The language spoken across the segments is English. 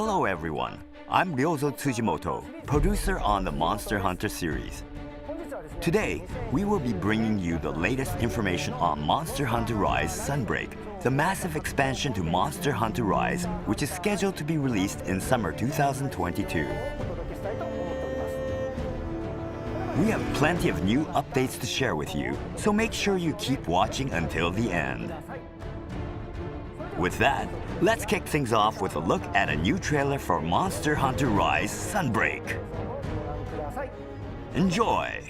Hello everyone, I'm Ryozo Tsujimoto, producer on the Monster Hunter series. Today, we will be bringing you the latest information on Monster Hunter Rise Sunbreak, the massive expansion to Monster Hunter Rise, which is scheduled to be released in summer 2022. We have plenty of new updates to share with you, so make sure you keep watching until the end. With that, let's kick things off with a look at a new trailer for Monster Hunter Rise Sunbreak. Enjoy!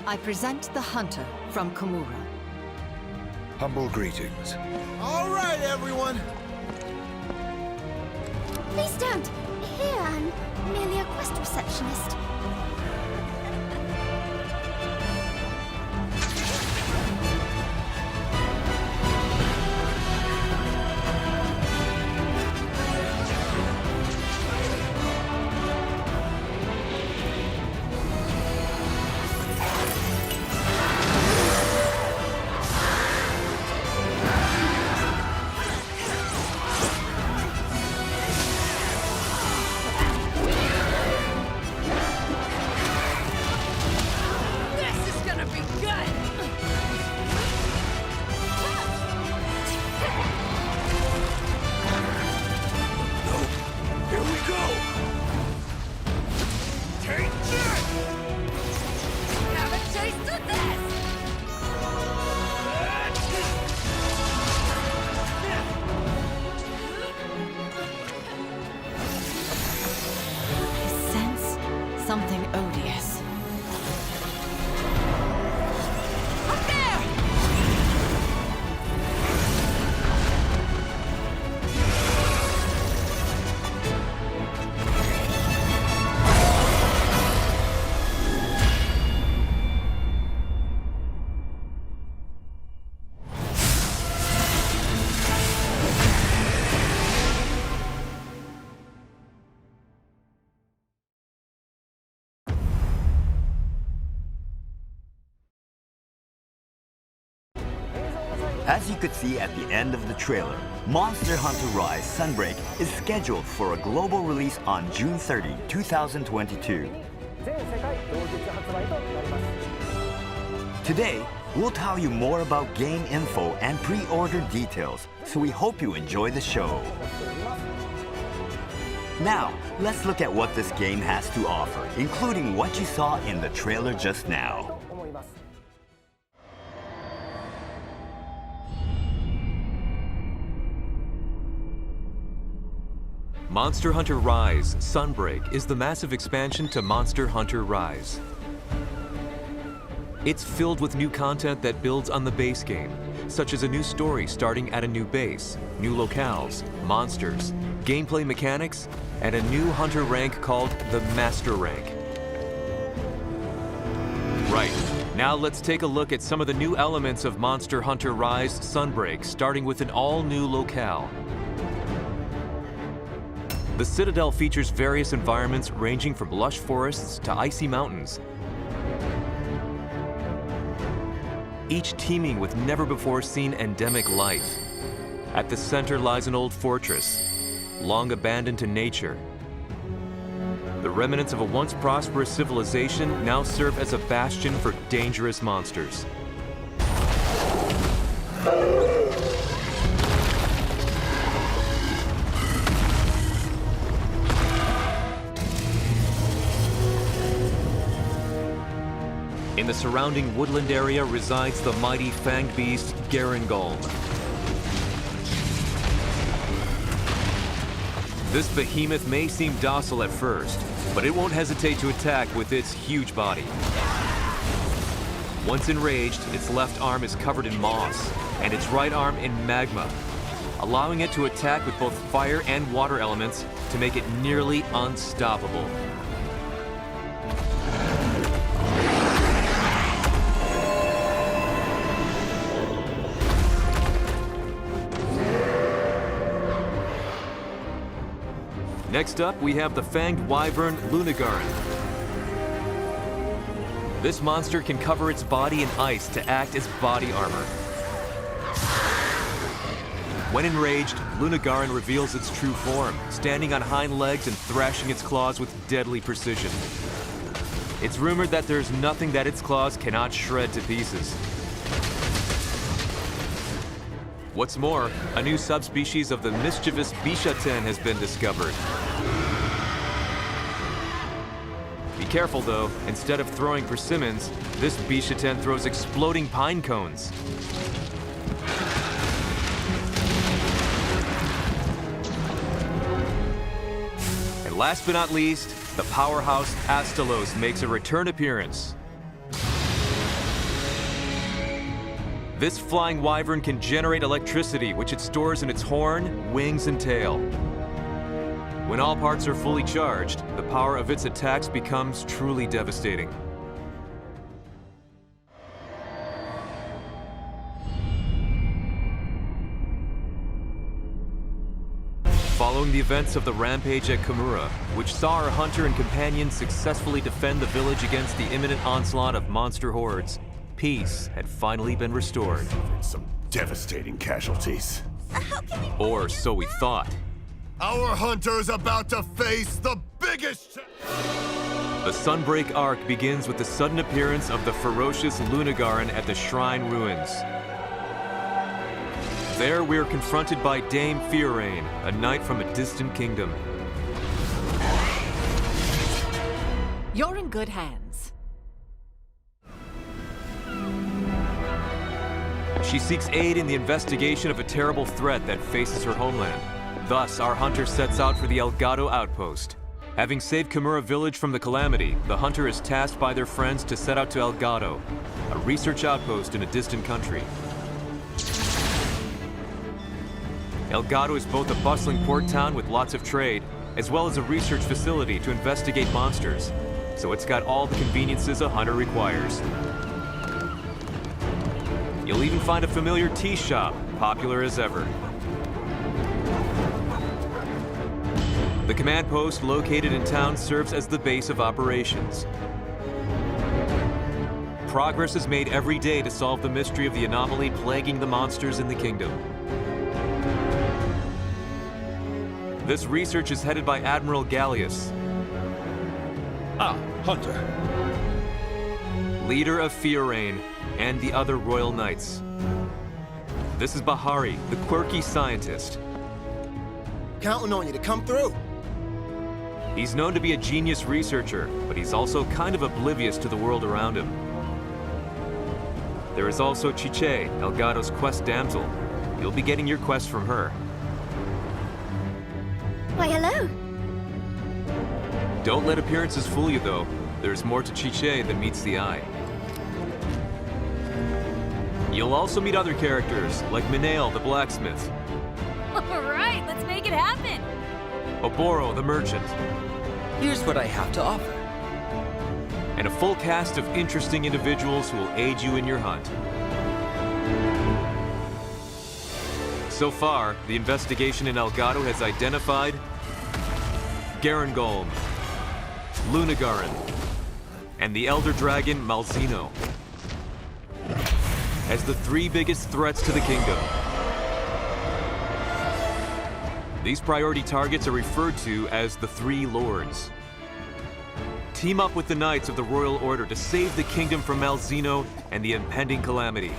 I present the Hunter from Komura. Humble greetings. All right, everyone. Please don't. Here, I'm merely a quest receptionist. Something odious. Up there! As you could see at the end of the trailer, Monster Hunter Rise Sunbreak is scheduled for a global release on June 30, 2022. Today, we'll tell you more about game info and pre-order details, so we hope you enjoy the show. Now, let's look at what this game has to offer, including what you saw in the trailer just now. Monster Hunter Rise Sunbreak is the massive expansion to Monster Hunter Rise. It's filled with new content that builds on the base game, such as a new story starting at a new base, new locales, monsters, gameplay mechanics, and a new hunter rank called the Master Rank. Right, now let's take a look at some of the new elements of Monster Hunter Rise Sunbreak, starting with an all-new locale. The Citadel features various environments ranging from lush forests to icy mountains, each teeming with never-before-seen endemic life. At the center lies an old fortress, long abandoned to nature. The remnants of a once prosperous civilization now serve as a bastion for dangerous monsters. In the surrounding woodland area resides the mighty fanged beast Garangolm. This behemoth may seem docile at first, but it won't hesitate to attack with its huge body. Once enraged, its left arm is covered in moss, and its right arm in magma, allowing it to attack with both fire and water elements to make it nearly unstoppable. Next up, we have the fanged wyvern Lunagarin. This monster can cover its body in ice to act as body armor. When enraged, Lunagarin reveals its true form, standing on hind legs and thrashing its claws with deadly precision. It's rumored that there's nothing that its claws cannot shred to pieces. What's more, a new subspecies of the mischievous Bishaten has been discovered. Be careful though, instead of throwing persimmons, this Bishaten throws exploding pine cones. And last but not least, the powerhouse Astalos makes a return appearance. This flying wyvern can generate electricity, which it stores in its horn, wings, and tail. When all parts are fully charged, the power of its attacks becomes truly devastating. Following the events of the rampage at Kimura, which saw our hunter and companion successfully defend the village against the imminent onslaught of monster hordes, peace had finally been restored. Some devastating casualties. Or so we thought. Our hunter is about to face the biggest... The Sunbreak arc begins with the sudden appearance of the ferocious Lunagarin at the Shrine Ruins. There we are confronted by Dame Fearain, a knight from a distant kingdom. You're in good hands. She seeks aid in the investigation of a terrible threat that faces her homeland. Thus, our hunter sets out for the Elgato outpost. Having saved Kimura village from the calamity, the hunter is tasked by their friends to set out to Elgato, a research outpost in a distant country. Elgato is both a bustling port town with lots of trade, as well as a research facility to investigate monsters. So it's got all the conveniences a hunter requires. You'll even find a familiar tea shop, popular as ever. The command post located in town serves as the base of operations. Progress is made every day to solve the mystery of the anomaly plaguing the monsters in the kingdom. This research is headed by Admiral Gallius. Ah, Hunter. Leader of Fearain and the other royal knights. This is Bahari, the quirky scientist. Counting on you to come through. He's known to be a genius researcher, but he's also kind of oblivious to the world around him. There is also Chiche, Elgato's quest damsel. You'll be getting your quest from her. Why, hello. Don't let appearances fool you, though. There's more to Chiche than meets the eye. You'll also meet other characters, like Minael, the blacksmith. All right, let's make it happen. Oboro, the merchant. Here's what I have to offer. And a full cast of interesting individuals who will aid you in your hunt. So far, the investigation in Elgato has identified Garangolm, Lunagarin, and the Elder Dragon Malzeno as the three biggest threats to the kingdom. These priority targets are referred to as the Three Lords. Team up with the Knights of the Royal Order to save the kingdom from Malzeno and the impending calamity.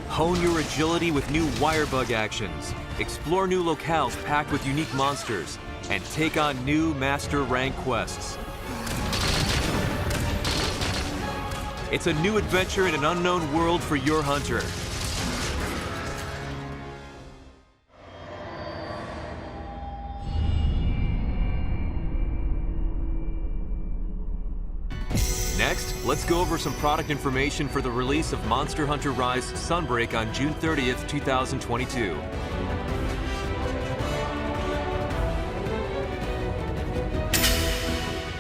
Hone your agility with new wirebug actions, explore new locales packed with unique monsters, and take on new master rank quests. It's a new adventure in an unknown world for your hunter. Next, let's go over some product information for the release of Monster Hunter Rise Sunbreak on June 30th, 2022.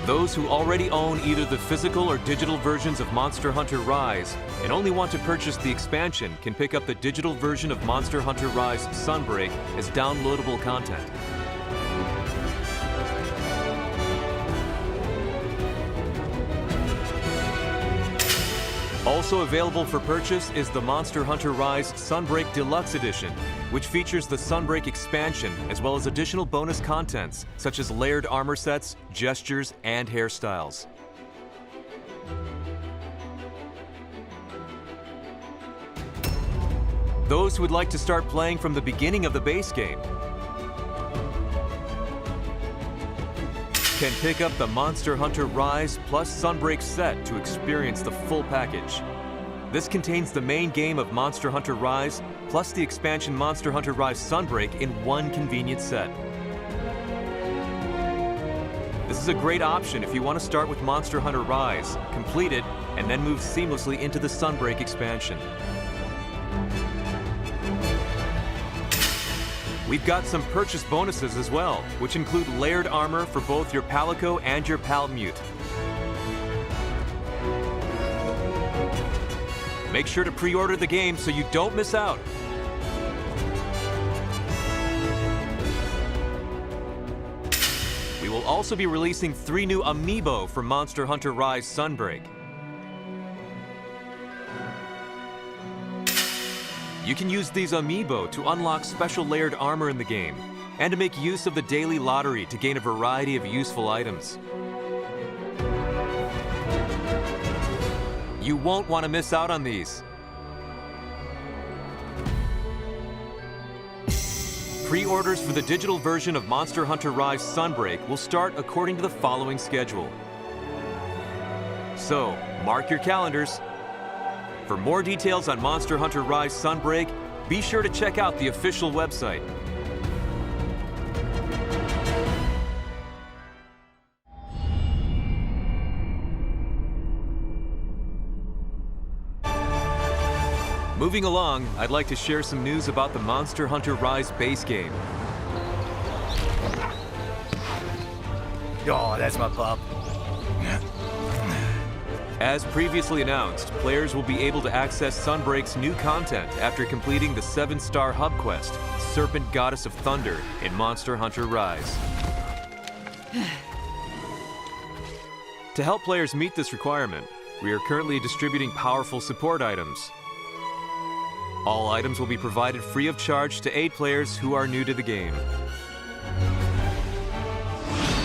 Those who already own either the physical or digital versions of Monster Hunter Rise and only want to purchase the expansion can pick up the digital version of Monster Hunter Rise Sunbreak as downloadable content. Also available for purchase is the Monster Hunter Rise Sunbreak Deluxe Edition, which features the Sunbreak expansion as well as additional bonus contents such as layered armor sets, gestures, and hairstyles. Those who would like to start playing from the beginning of the base game can pick up the Monster Hunter Rise plus Sunbreak set to experience the full package. This contains the main game of Monster Hunter Rise plus the expansion Monster Hunter Rise Sunbreak in one convenient set. This is a great option if you want to start with Monster Hunter Rise, complete it, and then move seamlessly into the Sunbreak expansion. We've got some purchase bonuses as well, which include layered armor for both your Palico and your Palmute. Make sure to pre-order the game so you don't miss out. We will also be releasing 3 new amiibo for Monster Hunter Rise Sunbreak. You can use these amiibo to unlock special layered armor in the game, and to make use of the daily lottery to gain a variety of useful items. You won't want to miss out on these. Pre-orders for the digital version of Monster Hunter Rise Sunbreak will start according to the following schedule. So, mark your calendars. For more details on Monster Hunter Rise Sunbreak, be sure to check out the official website. Moving along, I'd like to share some news about the Monster Hunter Rise base game. Oh, that's my pup. As previously announced, players will be able to access Sunbreak's new content after completing the 7-star hub quest, Serpent Goddess of Thunder, in Monster Hunter Rise. To help players meet this requirement, we are currently distributing powerful support items. All items will be provided free of charge to aid players who are new to the game.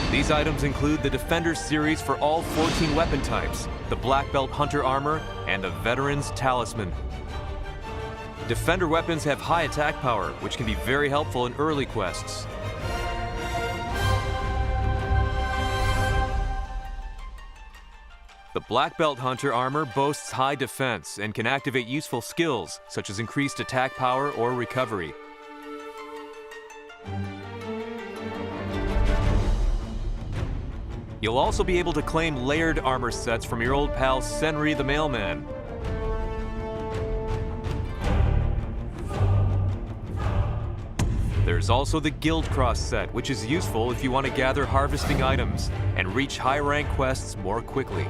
These items include the Defender series for all 14 weapon types, the Black Belt Hunter Armor, and the Veteran's Talisman. Defender weapons have high attack power, which can be very helpful in early quests. The Black Belt Hunter Armor boasts high defense and can activate useful skills, such as increased attack power or recovery. You'll also be able to claim layered armor sets from your old pal Senri the Mailman. There's also the Guild Cross set, which is useful if you want to gather harvesting items and reach high-rank quests more quickly.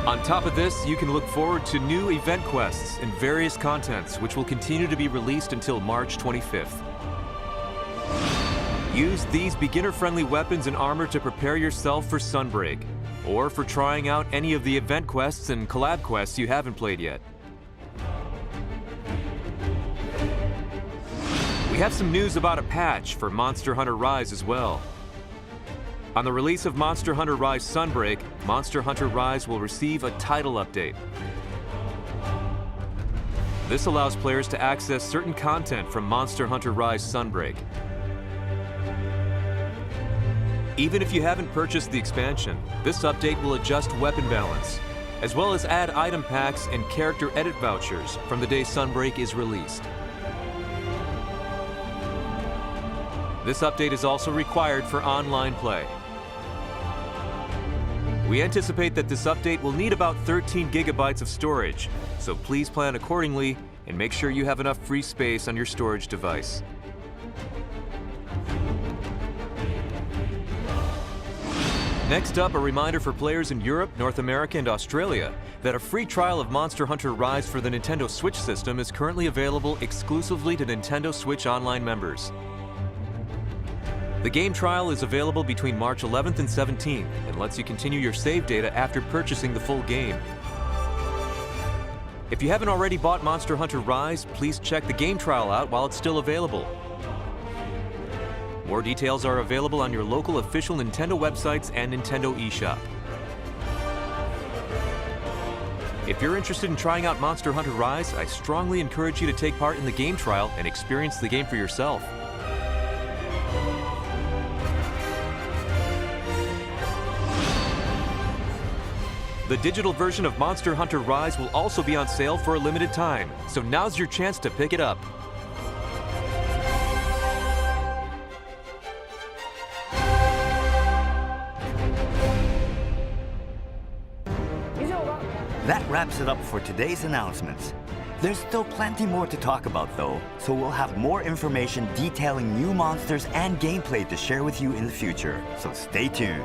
On top of this, you can look forward to new event quests and various contents, which will continue to be released until March 25th. Use these beginner-friendly weapons and armor to prepare yourself for Sunbreak, or for trying out any of the event quests and collab quests you haven't played yet. We have some news about a patch for Monster Hunter Rise as well. On the release of Monster Hunter Rise Sunbreak, Monster Hunter Rise will receive a title update. This allows players to access certain content from Monster Hunter Rise Sunbreak. Even if you haven't purchased the expansion, this update will adjust weapon balance, as well as add item packs and character edit vouchers from the day Sunbreak is released. This update is also required for online play. We anticipate that this update will need about 13 gigabytes of storage, so please plan accordingly and make sure you have enough free space on your storage device. Next up, a reminder for players in Europe, North America, and Australia that a free trial of Monster Hunter Rise for the Nintendo Switch system is currently available exclusively to Nintendo Switch Online members. The game trial is available between March 11th and 17th and lets you continue your save data after purchasing the full game. If you haven't already bought Monster Hunter Rise, please check the game trial out while it's still available. More details are available on your local official Nintendo websites and Nintendo eShop. If you're interested in trying out Monster Hunter Rise, I strongly encourage you to take part in the game trial and experience the game for yourself. The digital version of Monster Hunter Rise will also be on sale for a limited time, so now's your chance to pick it up. That wraps it up for today's announcements. There's still plenty more to talk about though, so we'll have more information detailing new monsters and gameplay to share with you in the future, so stay tuned.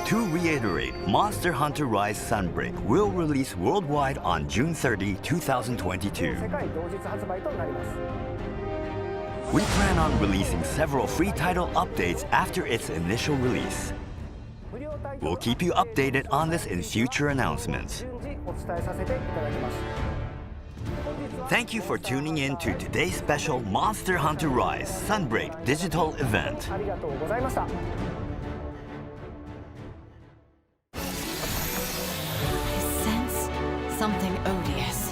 To reiterate, Monster Hunter Rise Sunbreak will release worldwide on June 30, 2022. We plan on releasing several free title updates after its initial release. We'll keep you updated on this in future announcements. Thank you for tuning in to today's special Monster Hunter Rise Sunbreak Digital Event. I sense something odious.